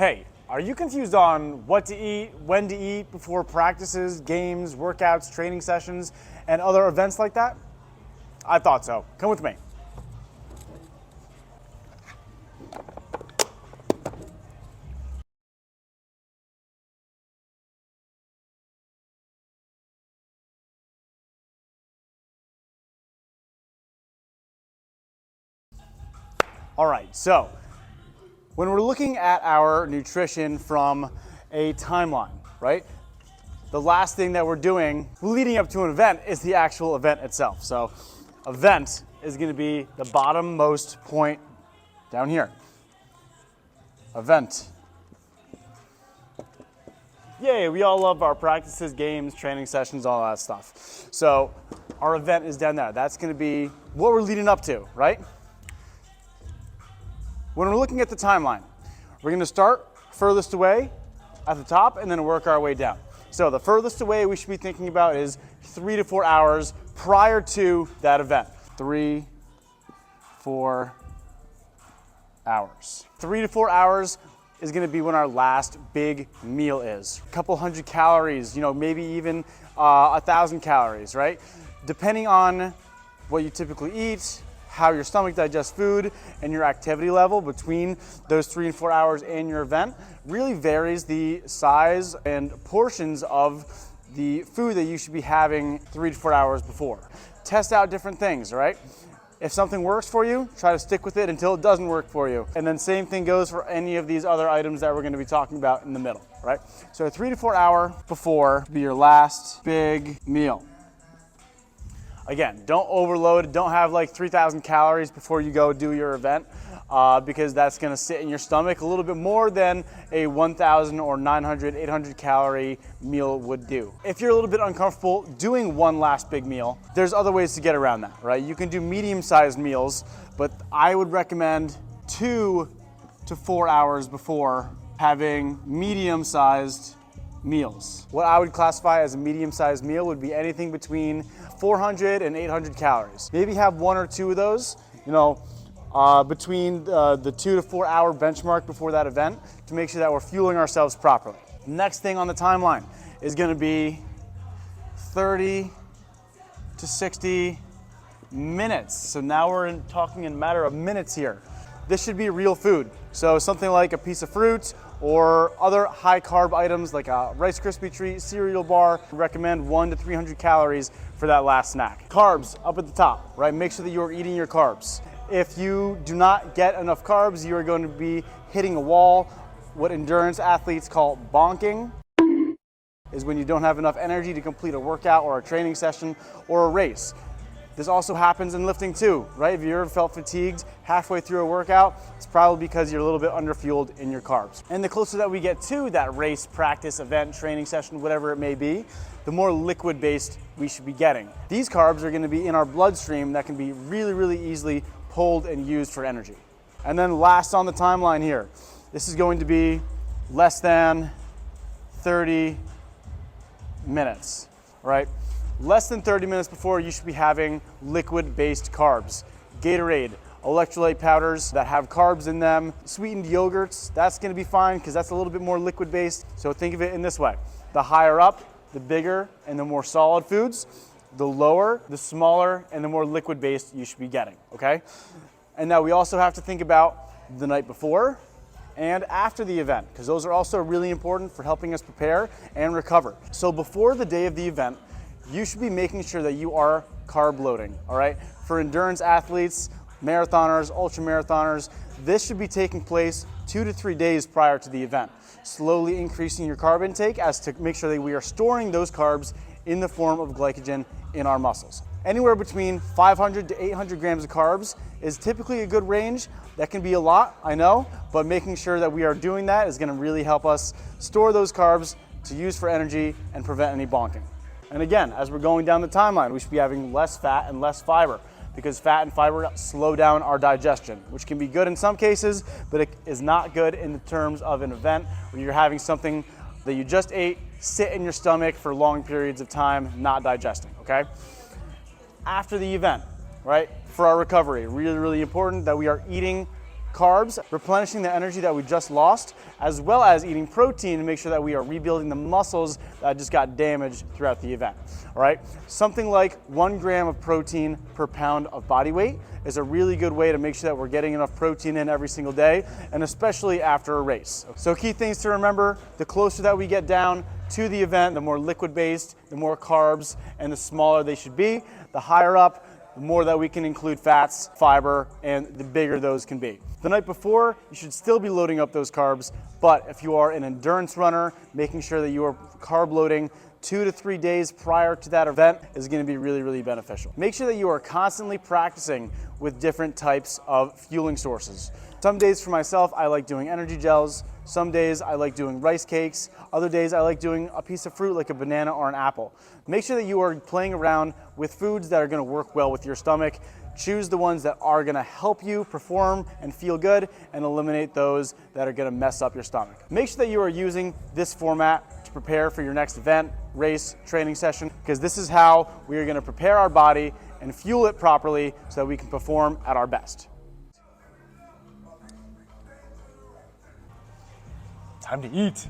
Hey, are you confused on what to eat, when to eat before practices, games, workouts, training sessions, and other events like that? I thought so. Come with me. All right, so when we're looking at our nutrition from a timeline, right? The last thing that we're doing leading up to an event is the actual event itself. So event is going to be the bottommost point down here. Event. Yay, we all love our practices, games, training sessions, all that stuff. So our event is down there. That's going to be what we're leading up to, right? When we're looking at the timeline, we're going to start furthest away at the top and then work our way down. So the furthest away we should be thinking about is 3 to 4 hours prior to that event. 3, 4 hours. 3 to 4 hours is going to be when our last big meal is. A couple hundred calories, maybe even 1,000 calories, right? Depending on what you typically eat, how your stomach digests food, and your activity level between those 3 and 4 hours and your event really varies the size and portions of the food that you should be having 3 to 4 hours before. Test out different things, right? If something works for you, try to stick with it until it doesn't work for you. And then same thing goes for any of these other items that we're going to be talking about in the middle, right? So 3 to 4 hour before be your last big meal. Again, don't overload, don't have like 3,000 calories before you go do your event because that's gonna sit in your stomach a little bit more than a 1,000 or 900, 800 calorie meal would do. If you're a little bit uncomfortable doing one last big meal, there's other ways to get around that, right? You can do medium-sized meals, but I would recommend 2 to 4 hours before having medium-sized meals. What I would classify as a medium-sized meal would be anything between 400 and 800 calories. Maybe have 1 or 2 of those, between the 2 to 4 hour benchmark before that event to make sure that we're fueling ourselves properly. Next thing on the timeline is going to be 30 to 60 minutes. So now we're talking in a matter of minutes here. This should be real food. So something like a piece of fruit or other high carb items like a Rice Krispie treat, cereal bar. Recommend 100 to 300 calories for that last snack. Carbs up at the top, right? Make sure that you're eating your carbs. If you do not get enough carbs, you are going to be hitting a wall. What endurance athletes call bonking is when you don't have enough energy to complete a workout or a training session or a race. This also happens in lifting too, right? If you ever felt fatigued halfway through a workout, it's probably because you're a little bit underfueled in your carbs. And the closer that we get to that race, practice, event, training session, whatever it may be, the more liquid-based we should be getting. These carbs are going to be in our bloodstream that can be really, really easily pulled and used for energy. And then last on the timeline here, this is going to be less than 30 minutes, right? Less than 30 minutes before, you should be having liquid-based carbs. Gatorade, electrolyte powders that have carbs in them, sweetened yogurts, that's gonna be fine because that's a little bit more liquid-based. So think of it in this way. The higher up, the bigger and the more solid foods. The lower, the smaller and the more liquid-based you should be getting, okay? And now we also have to think about the night before and after the event because those are also really important for helping us prepare and recover. So before the day of the event, you should be making sure that you are carb loading, all right? For endurance athletes, marathoners, ultra marathoners, this should be taking place 2 to 3 days prior to the event. Slowly increasing your carb intake as to make sure that we are storing those carbs in the form of glycogen in our muscles. Anywhere between 500 to 800 grams of carbs is typically a good range. That can be a lot, I know, but making sure that we are doing that is gonna really help us store those carbs to use for energy and prevent any bonking. And again, as we're going down the timeline, we should be having less fat and less fiber because fat and fiber slow down our digestion, which can be good in some cases, but it is not good in the terms of an event where you're having something that you just ate sit in your stomach for long periods of time, not digesting, okay? After the event, right, for our recovery, really, really important that we are eating carbs, replenishing the energy that we just lost, as well as eating protein to make sure that we are rebuilding the muscles that just got damaged throughout the event. All right, something like 1 gram of protein per pound of body weight is a really good way to make sure that we're getting enough protein in every single day, and especially after a race. So key things to remember: the closer that we get down to the event, the more liquid-based, the more carbs, and the smaller they should be. The higher up, the more that we can include fats, fiber, and the bigger those can be. The night before, you should still be loading up those carbs, but if you are an endurance runner, making sure that you are carb loading 2 to 3 days prior to that event is going to be really, really beneficial. Make sure that you are constantly practicing with different types of fueling sources. Some days for myself, I like doing energy gels. Some days I like doing rice cakes. Other days I like doing a piece of fruit like a banana or an apple. Make sure that you are playing around with foods that are going to work well with your stomach. Choose the ones that are going to help you perform and feel good, and eliminate those that are going to mess up your stomach. Make sure that you are using this format to prepare for your next event, race, training session, because this is how we are going to prepare our body and fuel it properly so that we can perform at our best. Time to eat.